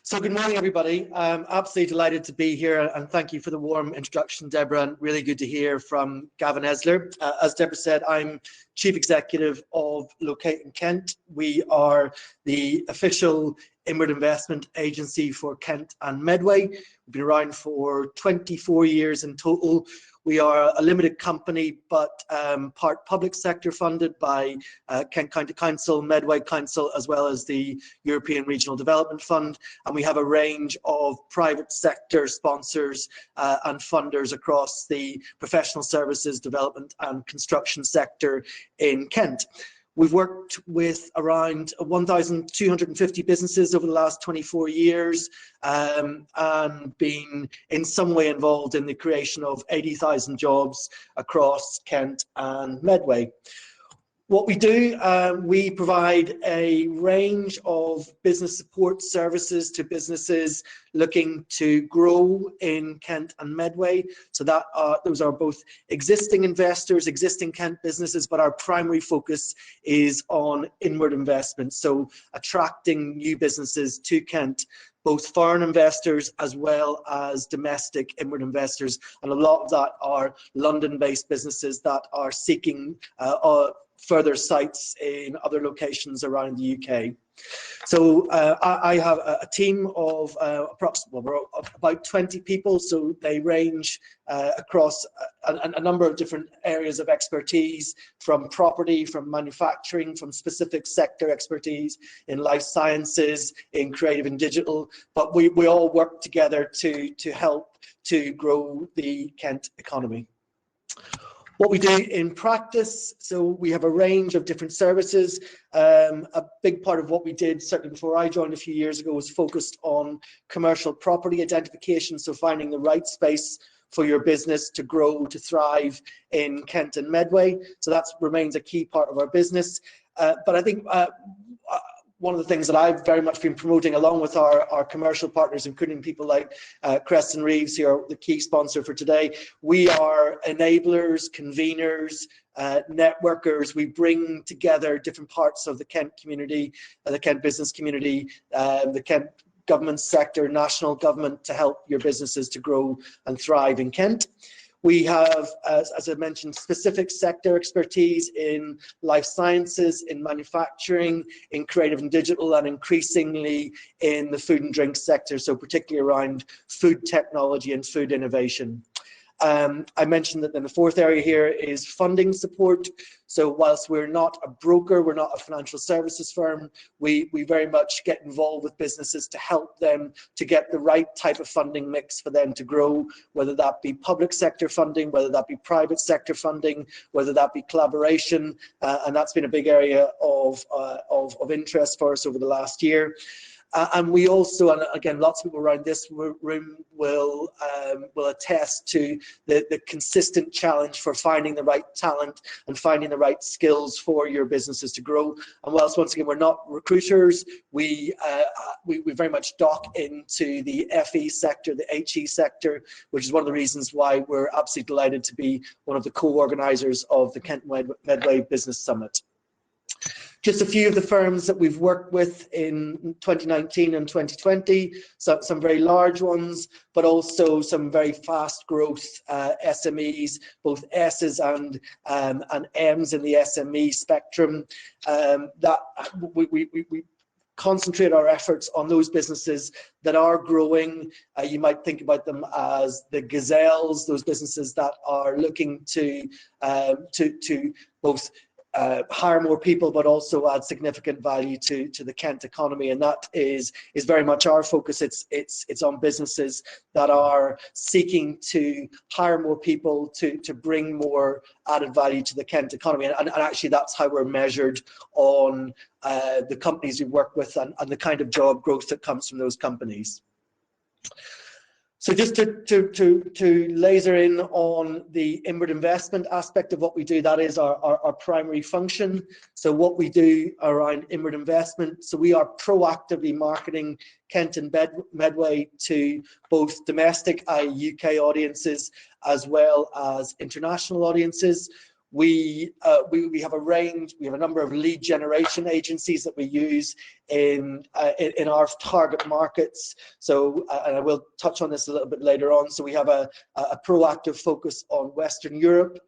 So good morning, everybody. I'm absolutely delighted to be here, and thank you for the warm introduction, Deborah, and really good to hear from Gavin Esler. As Deborah said, I'm Chief Executive of Locate in Kent. We are the official inward investment agency for Kent and Medway. We've been around for 24 years in total. We are a limited company, but part public sector funded by Kent County Council, Medway Council, as well as the European Regional Development Fund. And we have a range of private sector sponsors and funders across the professional services, development and construction sector in Kent. We've worked with around 1,250 businesses over the last 24 years and been in some way involved in the creation of 80,000 jobs across Kent and Medway. What we do, we provide a range of business support services to businesses looking to grow in Kent and Medway. So that those are both existing investors, existing Kent businesses, but our primary focus is on inward investment. So attracting new businesses to Kent, both foreign investors as well as domestic inward investors. And a lot of that are London-based businesses that are seeking further sites in other locations around the UK. So I have a team of approximately about 20 people, so they range across a number of different areas of expertise, from property, from manufacturing, from specific sector expertise in life sciences, in creative and digital, but we all work together to help to grow the Kent economy. What we do in practice, so we have a range of different services. A big part of what we did, certainly before I joined a few years ago, was focused on commercial property identification, so finding the right space for your business to grow, to thrive in Kent and Medway. So that remains a key part of our business. But I think one of the things that I've very much been promoting, along with our commercial partners, including people like Creston Reeves, who are the key sponsor for today, we are enablers, conveners, networkers. We bring together different parts of the Kent community, the Kent business community, the Kent government sector, national government, to help your businesses to grow and thrive in Kent. We have, as I mentioned, specific sector expertise in life sciences, in manufacturing, in creative and digital, and increasingly in the food and drink sector, so particularly around food technology and food innovation. I mentioned that then the fourth area here is funding support. So whilst we're not a broker, we're not a financial services firm, we very much get involved with businesses to help them to get the right type of funding mix for them to grow, whether that be public sector funding, whether that be private sector funding, whether that be collaboration, and that's been a big area of interest for us over the last year. And we also, and again, lots of people around this room will attest to the consistent challenge for finding the right talent and finding the right skills for your businesses to grow. And whilst once again we're not recruiters, we very much dock into the FE sector, the HE sector, which is one of the reasons why we're absolutely delighted to be one of the co-organisers of the Kent Medway Business Summit. Just a few of the firms that we've worked with in 2019 and 2020, so some very large ones, but also some very fast growth SMEs, both S's and M's in the SME spectrum. That we concentrate our efforts on those businesses that are growing. You might think about them as the gazelles, those businesses that are looking to both hire more people, but also add significant value to the Kent economy, and that is very much our focus. It's on businesses that are seeking to hire more people to bring more added value to the Kent economy, and actually that's how we're measured on the companies we work with and the kind of job growth that comes from those companies. So just to laser in on the inward investment aspect of what we do, that is our primary function. So what we do around inward investment, so we are proactively marketing Kent and Medway to both domestic, UK audiences, as well as international audiences. We have a range. We have a number of lead generation agencies that we use in our target markets. So, and I will touch on this a little bit later on. So we have a proactive focus on Western Europe,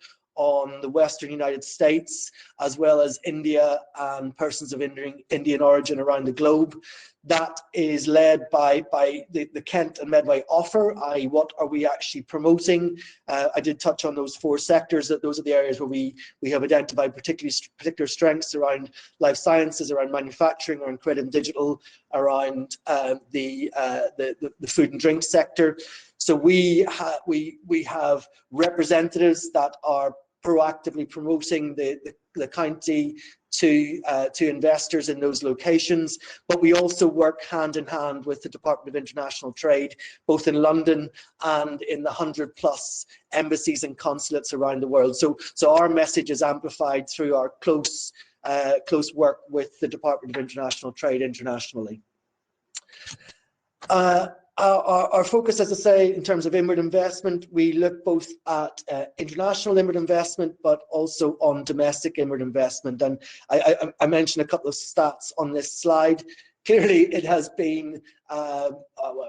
on the Western United States, as well as India and persons of Indian origin around the globe. That is led by the Kent and Medway offer, i.e. what are we actually promoting. I did touch on those 4 sectors, that those are the areas where we have identified particular strengths around life sciences, around manufacturing, around credit and digital, around the food and drink sector. So we have representatives that are proactively promoting the county to investors in those locations, but we also work hand in hand with the Department of International Trade, both in London and in the 100+ embassies and consulates around the world. So our message is amplified through our close work with the Department of International Trade internationally. Our focus, as I say, in terms of inward investment, we look both at international inward investment, but also on domestic inward investment. And I mentioned a couple of stats on this slide. Clearly, it has been, I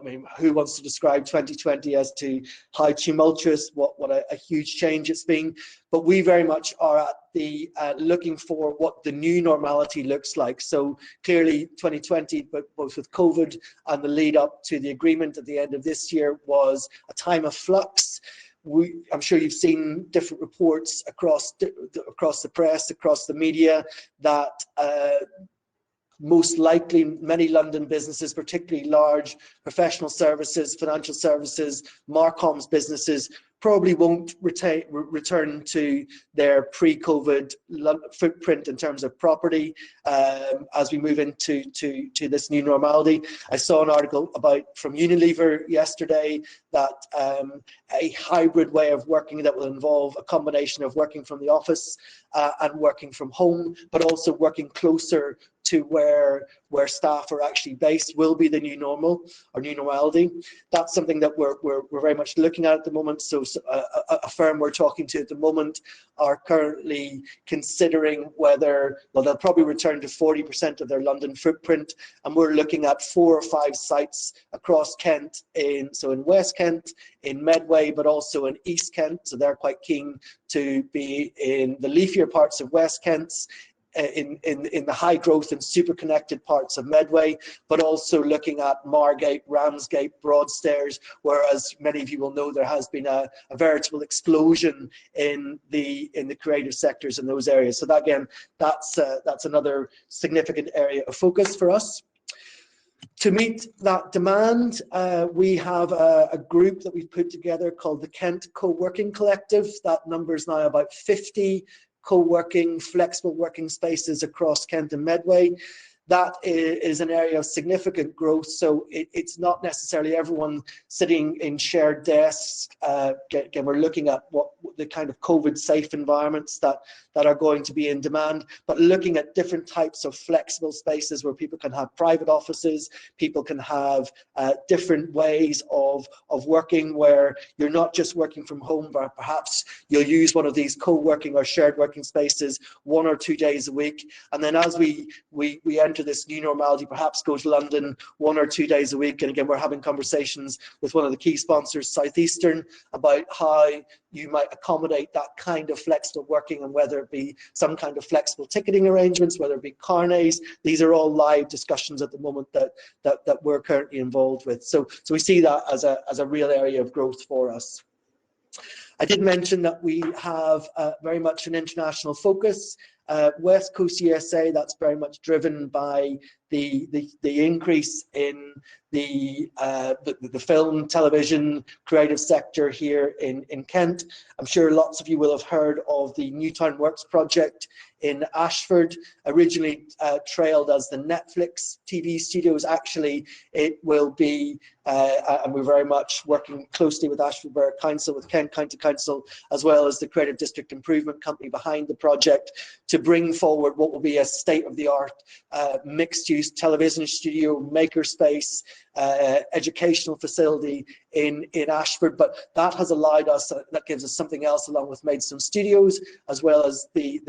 mean, who wants to describe 2020 as to how tumultuous, what a huge change it's been. But we very much are at the looking for what the new normality looks like. So clearly 2020, but both with COVID and the lead up to the agreement at the end of this year, was a time of flux. I'm sure you've seen different reports across the press, across the media, that most likely many London businesses, particularly large professional services, financial services, Marcoms businesses, probably won't return to their pre-COVID footprint in terms of property as we move into this new normality. I saw an article from Unilever yesterday that a hybrid way of working that will involve a combination of working from the office and working from home, but also working closer to where staff are actually based will be the new normal or new normality. That's something that we're very much looking at the moment. So a firm we're talking to at the moment are currently considering whether, well, they'll probably return to 40% of their London footprint, and we're looking at 4 or 5 sites across Kent, in West Kent, in Medway, but also in East Kent. So they're quite keen to be in the leafier parts of West Kent, in the high growth and super connected parts of Medway, but also looking at Margate, Ramsgate, Broadstairs, where, as many of you will know, there has been a veritable explosion in the creative sectors in those areas. So that, again, that's another significant area of focus for us. To meet that demand, we have a group that we've put together called the Kent Coworking Collective. That number is now about 50 co-working, flexible working spaces across Kent and Medway. That is an area of significant growth. So it's not necessarily everyone sitting in shared desks. Again, we're looking at what the kind of COVID-safe environments that are going to be in demand, but looking at different types of flexible spaces where people can have private offices, people can have different ways of working, where you're not just working from home, but perhaps you'll use one of these co-working or shared working spaces 1 or 2 days a week. And then as we enter this new normality, perhaps go to London 1 or 2 days a week. And again, we're having conversations with one of the key sponsors, Southeastern, about how you might accommodate that kind of flexible working, and whether it be some kind of flexible ticketing arrangements, whether it be carnets. These are all live discussions at the moment that we're currently involved with. So we see that as a real area of growth for us. I did mention that we have very much an international focus. West Coast USA, that's very much driven by the increase in the film, television, creative sector here in Kent. I'm sure lots of you will have heard of the Newtown Works project in Ashford, originally trailed as the Netflix TV studios. Actually, it will be, and we're very much working closely with Ashford Borough Council, with Kent County Council, as well as the Creative District Improvement Company behind the project, to bring forward what will be a state-of-the-art mixed-use television studio, makerspace, educational facility in Ashford. But that has allowed us, that gives us something else along with Maidstone Studios, as well as the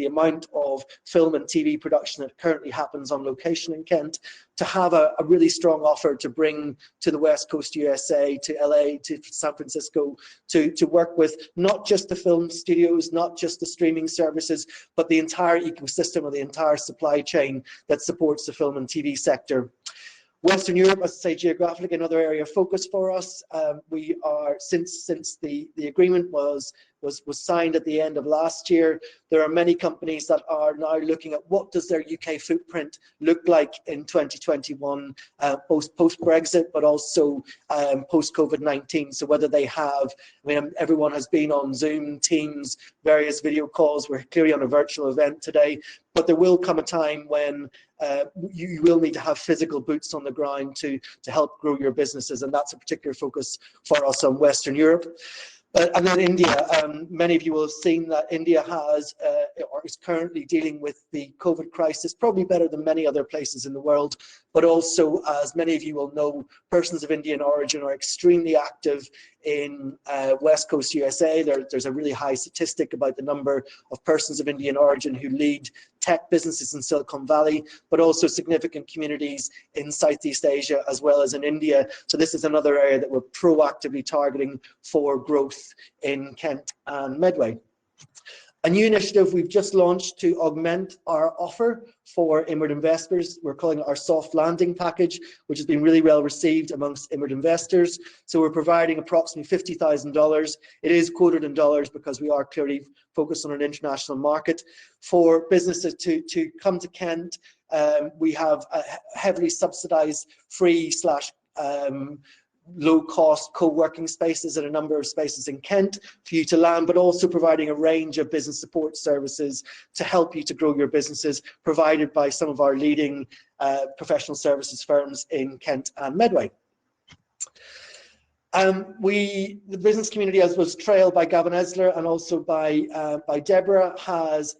amount of film and TV production that currently happens on location in Kent, to have a really strong offer to bring to the West Coast USA, to LA, to San Francisco, to work with not just the film studios, not just the streaming services, but the entire ecosystem of the entire supply chain that supports the film and TV sector. Western Europe, as I say, geographically another area of focus for us. We are, since the agreement was signed at the end of last year, there are many companies that are now looking at what does their UK footprint look like in 2021, post-Brexit, but also post-COVID-19. So whether they have, I mean, everyone has been on Zoom, Teams, various video calls. We're clearly on a virtual event today, but there will come a time when you will need to have physical boots on the ground to help grow your businesses, and that's a particular focus for us on Western Europe. And then India, many of you will have seen that India has or is currently dealing with the COVID crisis, probably better than many other places in the world. But also, as many of you will know, persons of Indian origin are extremely active in West Coast USA. There's a really high statistic about the number of persons of Indian origin who lead tech businesses in Silicon Valley, but also significant communities in Southeast Asia as well as in India. So this is another area that we're proactively targeting for growth in Kent and Medway. A new initiative we've just launched to augment our offer for inward investors. We're calling it our soft landing package, which has been really well received amongst inward investors. So we're providing approximately $50,000. It is quoted in dollars because we are clearly focused on an international market. For businesses to come to Kent, we have a heavily subsidized free / low-cost co-working spaces and a number of spaces in Kent for you to land, but also providing a range of business support services to help you to grow your businesses, provided by some of our leading professional services firms in Kent and Medway. The business community, as was trailed by Gavin Esler and also by Deborah,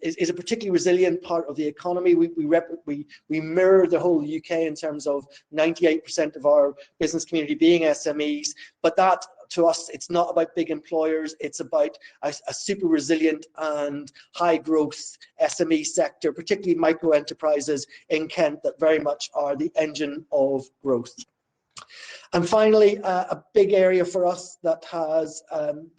is a particularly resilient part of the economy. We mirror the whole UK in terms of 98% of our business community being SMEs, but that, to us, it's not about big employers. It's about a super resilient and high growth SME sector, particularly micro enterprises in Kent that very much are the engine of growth. And finally, a big area for us that has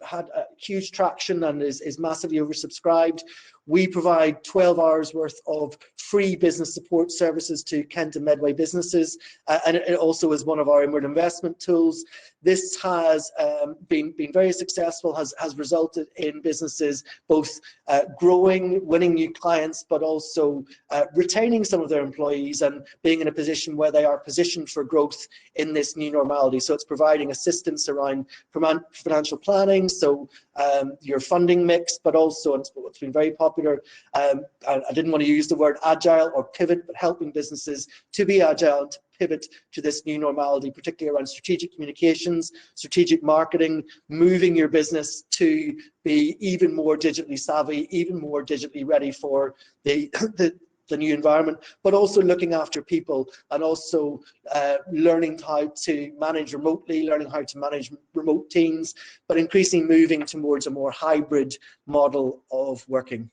had a huge traction and is massively oversubscribed. We provide 12 hours worth of free business support services to Kent and Medway businesses, and it also is one of our inward investment tools. This has been very successful, has resulted in businesses both growing, winning new clients, but also retaining some of their employees and being in a position where they are positioned for growth in this new normality. So it's providing assistance around financial planning, so your funding mix, but also, and it's been very popular, I didn't want to use the word agile or pivot, but helping businesses to be agile and to pivot to this new normality, particularly around strategic communications, strategic marketing, moving your business to be even more digitally savvy, even more digitally ready for the new environment, but also looking after people and also learning how to manage remotely, learning how to manage remote teams, but increasingly moving towards a more hybrid model of working.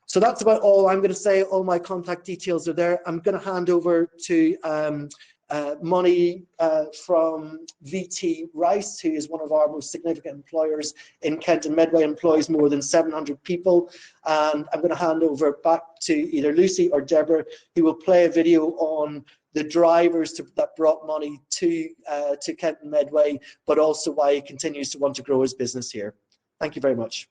So that's about all I'm going to say. All my contact details are there. I'm going to hand over to Moni from VT Rice, who is one of our most significant employers in Kent and Medway, employs more than 700 people. And I'm going to hand over back to either Lucy or Deborah, who will play a video on the drivers that brought Moni to Kent and Medway, but also why he continues to want to grow his business here. Thank you very much.